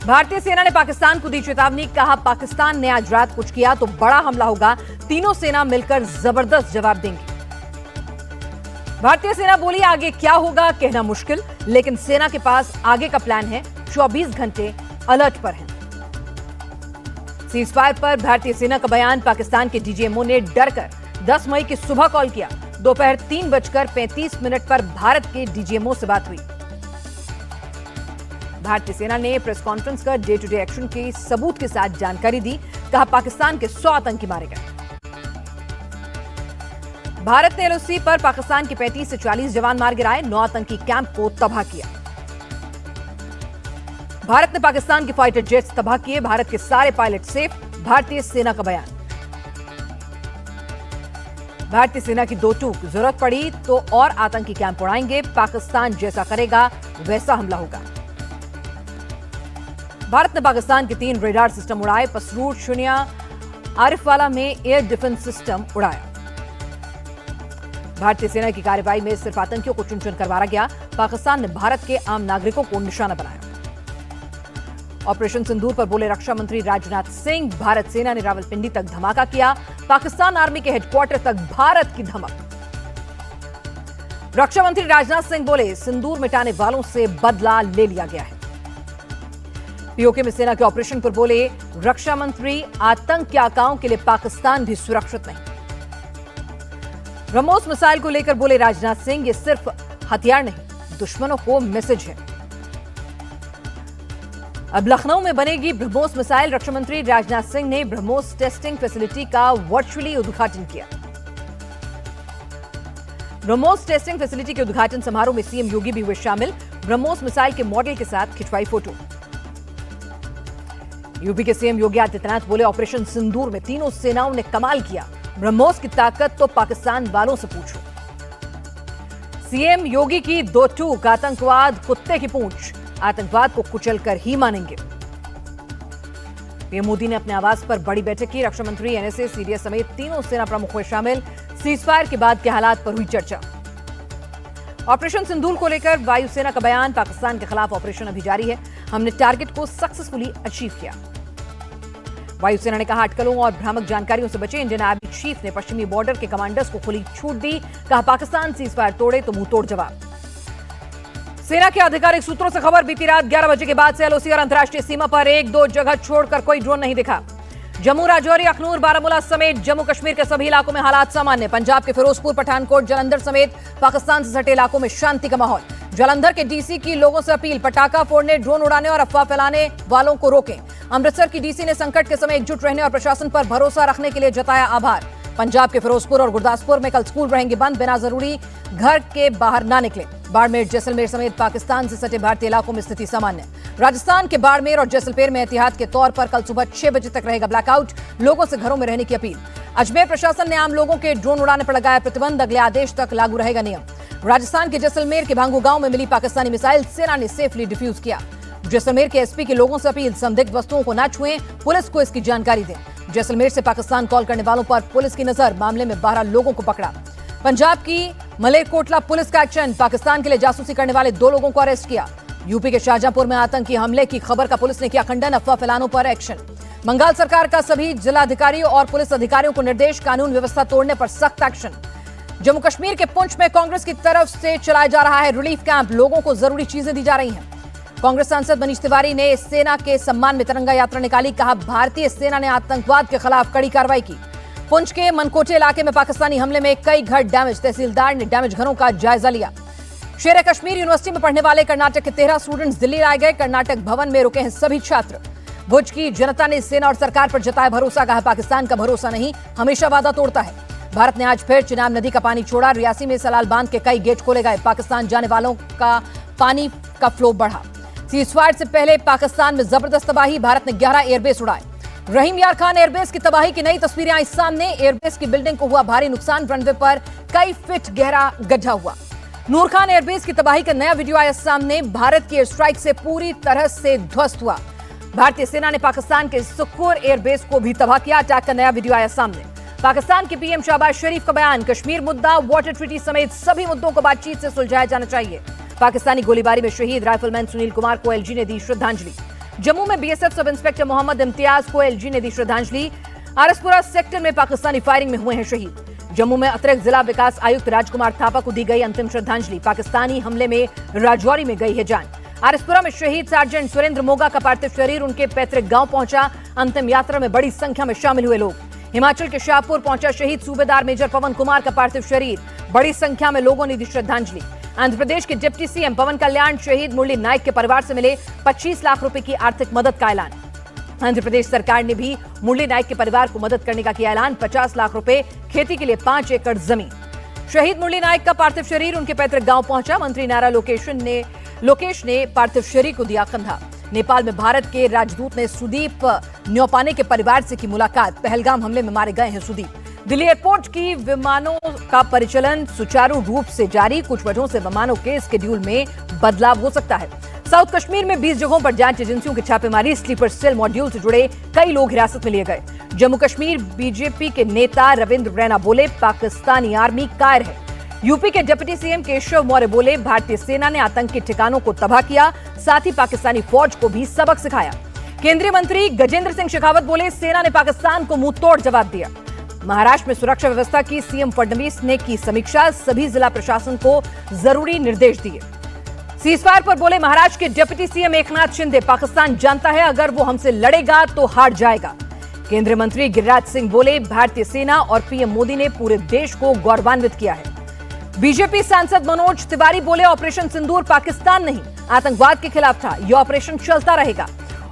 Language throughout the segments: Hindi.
भारतीय सेना ने पाकिस्तान को दी चेतावनी, कहा पाकिस्तान ने आज रात कुछ किया तो बड़ा हमला होगा, तीनों सेना मिलकर जबरदस्त जवाब देंगी। भारतीय सेना बोली आगे क्या होगा कहना मुश्किल, लेकिन सेना के पास आगे का प्लान है, 24 घंटे अलर्ट पर है। सीज फायर पर भारतीय सेना का बयान, पाकिस्तान के डीजीएमओ ने डरकर 10 मई की सुबह कॉल किया, दोपहर 3:35 पर भारत के डीजीएमओ से बात हुई। भारतीय सेना ने प्रेस कॉन्फ्रेंस कर डे टू डे एक्शन के सबूत के साथ जानकारी दी, कहा पाकिस्तान के 100 आतंकी मारे गए। भारत ने एलओसी पर पाकिस्तान के 35 से 40 जवान मार गिराए, 9 आतंकी कैंप को तबाह किया। भारत ने पाकिस्तान के फाइटर जेट्स तबाह किए, भारत के सारे पायलट सेफ, भारतीय सेना का बयान। भारतीय सेना की 2 टूक, जरूरत पड़ी तो और आतंकी कैंप उड़ाएंगे, पाकिस्तान जैसा करेगा वैसा हमला होगा। भारत ने पाकिस्तान के 3 रेडार सिस्टम उड़ाए, पसरूर, शुनिया, आरिफवाला में एयर डिफेंस सिस्टम उड़ाया। भारतीय सेना की कार्रवाई में सिर्फ आतंकियों को चुन चुन कर मारा गया, पाकिस्तान ने भारत के आम नागरिकों को निशाना बनाया। ऑपरेशन सिंदूर पर बोले रक्षा मंत्री राजनाथ सिंह, भारत सेना ने रावलपिंडी तक धमाका किया, पाकिस्तान आर्मी के हेडक्वार्टर तक भारत की धमक। रक्षा मंत्री राजनाथ सिंह बोले सिंदूर मिटाने वालों से बदला ले लिया गया है। पीओके में सेना के ऑपरेशन पर बोले रक्षा मंत्री, आतंक के आकाओं के लिए पाकिस्तान भी सुरक्षित नहीं। ब्रह्मोस मिसाइल को लेकर बोले राजनाथ सिंह, ये सिर्फ हथियार नहीं, दुश्मनों को मैसेज है। अब लखनऊ में बनेगी ब्रह्मोस मिसाइल, रक्षा मंत्री राजनाथ सिंह ने ब्रह्मोस टेस्टिंग फैसिलिटी का वर्चुअली उद्घाटन किया। ब्रह्मोस टेस्टिंग फैसिलिटी के उद्घाटन समारोह में सीएम योगी भी हुए शामिल, ब्रह्मोस मिसाइल के मॉडल के साथ खिंचवाई फोटो। यूपी के सीएम योगी आदित्यनाथ बोले ऑपरेशन सिंदूर में तीनों सेनाओं ने कमाल किया, ब्रह्मोस की ताकत तो पाकिस्तान वालों से पूछो। सीएम योगी की 2 टूक, आतंकवाद कुत्ते की पूंछ, आतंकवाद को कुचलकर ही मानेंगे। पीएम मोदी ने अपने आवास पर बड़ी बैठक की, रक्षा मंत्री, एनएसए, सीडीएस समेत तीनों सेना प्रमुख हुए शामिल, सीज फायर के बाद के हालात पर हुई चर्चा। ऑपरेशन सिंदूर को लेकर वायुसेना का बयान, पाकिस्तान के खिलाफ ऑपरेशन अभी जारी है, हमने टारगेट को सक्सेसफुली अचीव किया। वायुसेना ने कहा अटकलों और भ्रामक जानकारियों से बचे, इंडियन आर्मी चीफ ने पश्चिमी बॉर्डर के कमांडर्स को खुली छूट दी, कहा पाकिस्तान सीज फायर तोड़े तो मुंह तोड़ जवाब। सेना के आधिकारिक सूत्रों से खबर, बीती रात 11 बजे के बाद से एलओसी और अंतर्राष्ट्रीय सीमा पर 1-2 जगह छोड़कर कोई ड्रोन नहीं दिखा। जम्मू, राजौरी, अखनूर, बारामूला समेत जम्मू कश्मीर के सभी इलाकों में हालात सामान्य। पंजाब के फिरोजपुर, पठानकोट, जालंधर समेत पाकिस्तान से सटे इलाकों में शांति का माहौल। जालंधर के डीसी की लोगों से अपील, पटाखा फोड़ने, ड्रोन उड़ाने और अफवाह फैलाने वालों को रोकें। अमृतसर की डीसी ने संकट के समय एकजुट रहने और प्रशासन पर भरोसा रखने के लिए जताया आभार। पंजाब के फिरोजपुर और गुरदासपुर में कल स्कूल रहेंगे बंद, बिना जरूरी घर के बाहर ना निकले। बाड़मेर, जैसलमेर समेत पाकिस्तान से सटे भारतीय इलाकों में स्थिति सामान्य। राजस्थान के बाड़मेर और जैसलमेर में एहतियात के तौर पर कल सुबह 6 बजे तक रहेगा ब्लैकआउट, लोगों से घरों में रहने की अपील। अजमेर प्रशासन ने आम लोगों के ड्रोन उड़ाने पर लगाया प्रतिबंध, अगले आदेश तक लागू रहेगा नियम। राजस्थान के जैसलमेर के भांगू गांव में मिली पाकिस्तानी मिसाइल, सेना ने सेफली डिफ्यूज किया। जैसलमेर के एसपी के लोगों से अपील, संदिग्ध वस्तुओं को न छुएं, पुलिस को इसकी जानकारी दें। जैसलमेर से पाकिस्तान कॉल करने वालों पर पुलिस की नजर, मामले में 12 लोगों को पकड़ा। पंजाब की मलेरकोटला पुलिस का एक्शन, पाकिस्तान के लिए जासूसी करने वाले 2 लोगों को अरेस्ट किया। यूपी के शाहजहांपुर में आतंकी हमले की खबर का पुलिस ने किया खंडन, अफवाह फैलानों पर एक्शन। बंगाल सरकार का सभी जिलाधिकारियों और पुलिस अधिकारियों को निर्देश, कानून व्यवस्था तोड़ने पर सख्त एक्शन। जम्मू कश्मीर के पुंछ में कांग्रेस की तरफ से चलाया जा रहा है रिलीफ कैंप, लोगों को जरूरी चीजें दी जा रही हैं। कांग्रेस सांसद मनीष तिवारी ने सेना के सम्मान में तिरंगा यात्रा निकाली, कहा भारतीय सेना ने आतंकवाद के खिलाफ कड़ी कार्रवाई की। पुंछ के मनकोटे इलाके में पाकिस्तानी हमले में कई घर डैमेज, तहसीलदार ने डैमेज घरों का जायजा लिया। शेर कश्मीर यूनिवर्सिटी में पढ़ने वाले कर्नाटक के 13 स्टूडेंट्स दिल्ली लाए गए, कर्नाटक भवन में रुके हैं सभी छात्र। भुज की जनता ने सेना और सरकार पर जताया भरोसा, कहा पाकिस्तान का भरोसा नहीं, हमेशा वादा तोड़ता है। भारत ने आज फिर चिनाब नदी का पानी छोड़ा, रियासी में सलाल बांध के कई गेट खोले गए, पाकिस्तान जाने वालों का पानी का फ्लो बढ़ा। सीज फायर से पहले पाकिस्तान में जबरदस्त तबाही, भारत ने 11 एयरबेस उड़ाए। रहीम यार खान एयरबेस की तबाही की नई तस्वीरें आई सामने, एयरबेस की बिल्डिंग को हुआ भारी नुकसान, रनवे पर कई फीट गहरा गड्ढा हुआ। नूर खान एयरबेस की तबाही का नया वीडियो आया सामने, भारत की एयर स्ट्राइक से पूरी तरह से ध्वस्त हुआ। भारतीय सेना ने पाकिस्तान के सुक्कुर एयरबेस को भी तबाह किया, अटैक का नया वीडियो आया सामने। पाकिस्तान के पीएम शहबाज शरीफ का बयान, कश्मीर मुद्दा, वाटर ट्रीटी समेत सभी मुद्दों को बातचीत से सुलझाया जाना चाहिए। पाकिस्तानी गोलीबारी में शहीद राइफलमैन सुनील कुमार को एलजी ने दी श्रद्धांजलि। जम्मू में BSF sub inspector Mohammad Imtiaz को एलजी ने दी श्रद्धांजलि। आरसपुरा सेक्टर में पाकिस्तानी फायरिंग में हुए हैं शहीद। जम्मू में अतिरिक्त जिला विकास आयुक्त राजकुमार थापा को दी गई अंतिम श्रद्धांजलि। पाकिस्तानी हमले में राजौरी में गई है जान। आरसपुरा में शहीद सार्जेंट सुरेंद्र मोगा का पार्थिव शरीर उनके पैतृक गांव पहुंचा। अंतिम यात्रा में बड़ी संख्या में शामिल हुए लोग। हिमाचल के शाहपुर पहुंचा शहीद सूबेदार मेजर पवन कुमार का पार्थिव शरीर। बड़ी संख्या में लोगों ने दी श्रद्धांजलि। आंध्र प्रदेश के डिप्टी सीएम पवन कल्याण शहीद मुरली नाइक के परिवार से मिले 25 लाख रुपए की आर्थिक मदद का ऐलान। आंध्र प्रदेश सरकार ने भी मुरली नाइक के परिवार को मदद करने का किया ऐलान। 50 लाख रुपए, खेती के लिए 5 एकड़ जमीन। शहीद मुरली नाइक का पार्थिव शरीर उनके पैतृक गांव पहुंचा। मंत्री नारा लोकेश ने पार्थिव शरीर को दिया कंधा। नेपाल में भारत के राजदूत ने सुदीप न्योपाने के परिवार से की मुलाकात। पहलगाम हमले में मारे गए हैं सुदीप। दिल्ली एयरपोर्ट की विमानों का परिचालन सुचारू रूप से जारी। कुछ वजहों से विमानों के स्केड्यूल में बदलाव हो सकता है। साउथ कश्मीर में 20 जगहों पर जांच एजेंसियों की छापेमारी। स्लीपर सेल मॉड्यूल से जुड़े कई लोग हिरासत में लिए गए। जम्मू कश्मीर बीजेपी के नेता रविंद्र रैना बोले पाकिस्तानी आर्मी कायर है। यूपी के डिप्टी सीएम केशव मौर्य बोले भारतीय सेना ने आतंकी ठिकानों को तबाह किया, साथ ही पाकिस्तानी फौज को भी सबक सिखाया। केंद्रीय मंत्री गजेंद्र सिंह शेखावत बोले सेना ने पाकिस्तान को मुंह तोड़ जवाब दिया। महाराष्ट्र में सुरक्षा व्यवस्था की सीएम फडणवीस ने की समीक्षा। सभी जिला प्रशासन को जरूरी निर्देश दिए। सीजफायर पर बोले महाराष्ट्र के डिप्टी सीएम एकनाथ शिंदे पाकिस्तान जानता है अगर वो हमसे लड़ेगा तो हार जाएगा। केंद्रीय मंत्री गिरिराज सिंह बोले भारतीय सेना और पीएम मोदी ने पूरे देश को गौरवान्वित किया है। बीजेपी सांसद मनोज तिवारी बोले ऑपरेशन सिंदूर पाकिस्तान नहीं आतंकवाद के खिलाफ था, यह ऑपरेशन चलता रहेगा।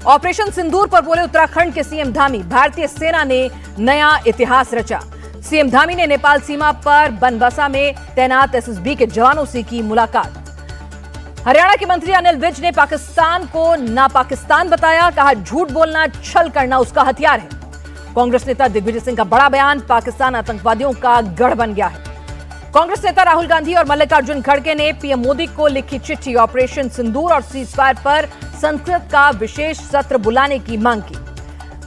ऑपरेशन सिंदूर पर बोले उत्तराखंड के सीएम धामी भारतीय सेना ने नया इतिहास रचा। सीएम धामी ने नेपाल सीमा पर बनबसा में तैनात एसएसबी के जवानों से की मुलाकात। हरियाणा के मंत्री अनिल विज ने पाकिस्तान को ना पाकिस्तान बताया, कहा झूठ बोलना छल करना उसका हथियार है। कांग्रेस नेता दिग्विजय सिंह का बड़ा बयान, पाकिस्तान आतंकवादियों का गढ़ बन गया है। कांग्रेस नेता राहुल गांधी और मल्लिकार्जुन खड़गे ने पीएम मोदी को लिखी चिट्ठी। ऑपरेशन सिंदूर और सीजफायर पर संसद का विशेष सत्र बुलाने की मांग की।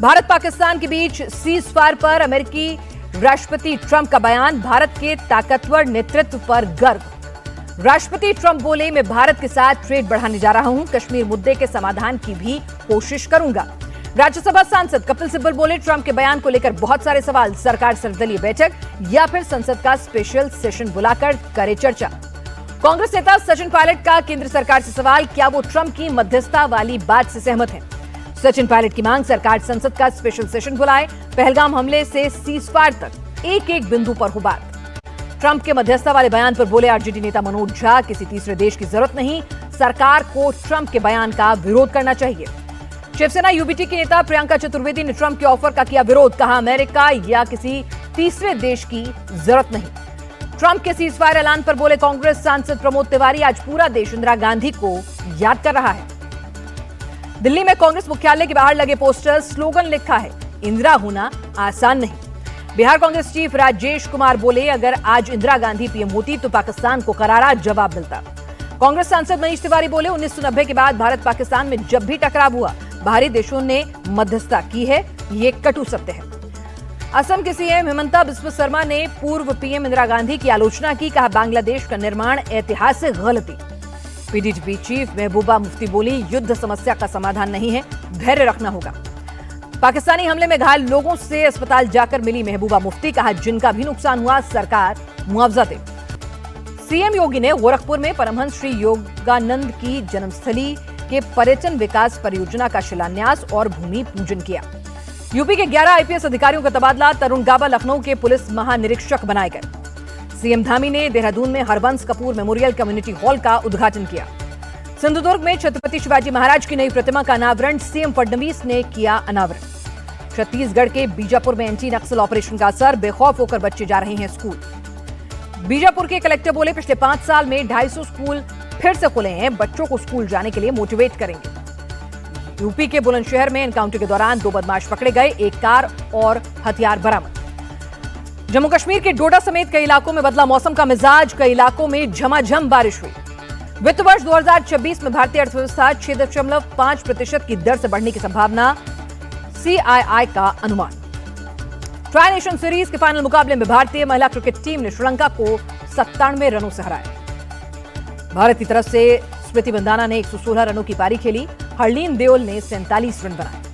भारत पाकिस्तान के बीच सीजफायर पर अमेरिकी राष्ट्रपति ट्रंप का बयान, भारत के ताकतवर नेतृत्व पर गर्व। राष्ट्रपति ट्रंप बोले मैं भारत के साथ ट्रेड बढ़ाने जा रहा हूं, कश्मीर मुद्दे के समाधान की भी कोशिश करूंगा। राज्यसभा सांसद कपिल सिब्बल बोले ट्रंप के बयान को लेकर बहुत सारे सवाल, सरकार सर्वदलीय बैठक या फिर संसद का स्पेशल सेशन बुलाकर करे चर्चा। कांग्रेस नेता सचिन पायलट का केंद्र सरकार से सवाल, क्या वो ट्रंप की मध्यस्थता वाली बात से सहमत हैं? सचिन पायलट की मांग, सरकार संसद का स्पेशल सेशन बुलाए, पहलगाम हमले से सीजफायर तक एक एक बिंदु पर हो बात। ट्रंप के मध्यस्थता वाले बयान पर बोले आरजेडी नेता मनोज झा, किसी तीसरे देश की जरूरत नहीं, सरकार को ट्रंप के बयान का विरोध करना चाहिए। शिवसेना यूबीटी के नेता प्रियंका चतुर्वेदी ने ट्रंप के ऑफर का किया विरोध, कहा अमेरिका या किसी तीसरे देश की जरूरत नहीं। ट्रंप के सीजफायर ऐलान पर बोले कांग्रेस सांसद प्रमोद तिवारी, आज पूरा देश इंदिरा गांधी को याद कर रहा है। दिल्ली में कांग्रेस मुख्यालय के बाहर लगे पोस्टर, स्लोगन लिखा है, इंदिरा होना आसान नहीं। बिहार कांग्रेस चीफ राजेश कुमार बोले अगर आज इंदिरा गांधी पीएम होती तो पाकिस्तान को करारा जवाब मिलता। कांग्रेस सांसद मनीष तिवारी बोले 1990 के बाद भारत पाकिस्तान में जब भी टकराव हुआ बाहरी देशों ने मध्यस्थता की है, ये कटु सत्य है। असम के सीएम हिमंता बिस्वा शर्मा ने पूर्व पीएम इंदिरा गांधी की आलोचना की, कहा बांग्लादेश का निर्माण ऐतिहासिक गलती। पीडीपी चीफ महबूबा मुफ्ती बोली युद्ध समस्या का समाधान नहीं है, धैर्य रखना होगा। पाकिस्तानी हमले में घायल लोगों से अस्पताल जाकर मिली महबूबा मुफ्ती, कहा जिनका भी नुकसान हुआ सरकार मुआवजा दे। सीएम योगी ने गोरखपुर में परमहंस श्री योगानंद की जन्मस्थली के पर्यटन विकास परियोजना का शिलान्यास और भूमि पूजन किया। यूपी के 11 आईपीएस अधिकारियों का तबादला, तरुण गाबा लखनऊ के पुलिस महानिरीक्षक बनाए गए। सीएम धामी ने देहरादून में Harbans Kapoor memorial community hall का उद्घाटन किया। सिंधुदुर्ग में छत्रपति शिवाजी महाराज की नई प्रतिमा का अनावरण सीएम फडणवीस ने किया अनावरण। छत्तीसगढ़ के बीजापुर में एंटी नक्सल ऑपरेशन का असर, बेखौफ होकर बच्चे जा रहे हैं स्कूल। बीजापुर के कलेक्टर बोले पिछले 5 साल में 250 स्कूल फिर से खुले हैं, बच्चों को स्कूल जाने के लिए मोटिवेट करेंगे। यूपी के बुलंदशहर में एनकाउंटर के दौरान 2 बदमाश पकड़े गए, एक कार और हथियार बरामद। जम्मू कश्मीर के डोडा समेत कई इलाकों में बदला मौसम का मिजाज, कई इलाकों में झमाझम बारिश हुई। वित्त वर्ष 2026 में भारतीय अर्थव्यवस्था 6.5% की दर से बढ़ने की संभावना, सीआईआई का अनुमान। ट्राई नेशन सीरीज के फाइनल मुकाबले में भारतीय महिला क्रिकेट टीम ने श्रीलंका को 97 रनों से हराया। भारत की तरफ से स्मृति बंदाना ने 116 रनों की पारी खेली। हरलीन देओल ने 47 रन बनाए।